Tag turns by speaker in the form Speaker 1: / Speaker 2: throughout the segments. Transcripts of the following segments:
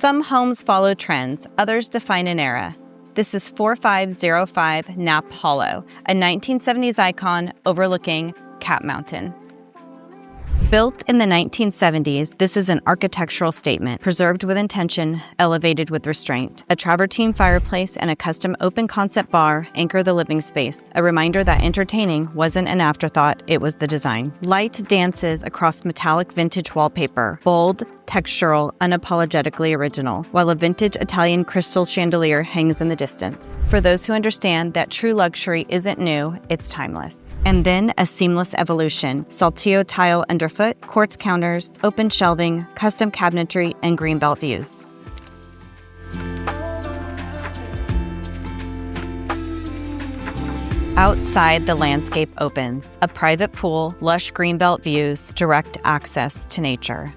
Speaker 1: Some homes follow trends, others define an era. This is 4505 Knapp Hollow, a 1970s icon overlooking Cat Mountain. Built in the 1970s, this is an architectural statement, preserved with intention, elevated with restraint. A travertine fireplace and a custom open-concept bar anchor the living space, a reminder that entertaining wasn't an afterthought, it was the design. Light dances across metallic vintage wallpaper, bold, textural, unapologetically original, while a vintage Italian crystal chandelier hangs in the distance. For those who understand that true luxury isn't new, it's timeless. And then a seamless evolution: saltillo tile underfoot, quartz counters, open shelving, custom cabinetry, and greenbelt views. Outside, the landscape opens. A private pool, lush greenbelt views, direct access to nature.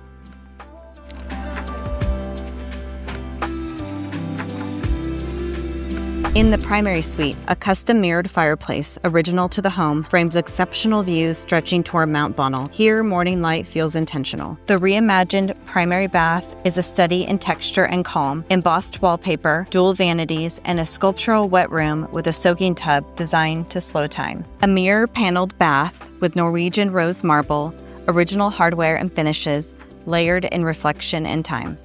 Speaker 1: In the primary suite, a custom mirrored fireplace, original to the home, frames exceptional views stretching toward Mount Bonnell. Here, morning light feels intentional. The reimagined primary bath is a study in texture and calm, embossed wallpaper, dual vanities, and a sculptural wet room with a soaking tub designed to slow time. A mirror-paneled bath with Norwegian rose marble, original hardware and finishes, layered in reflection and time.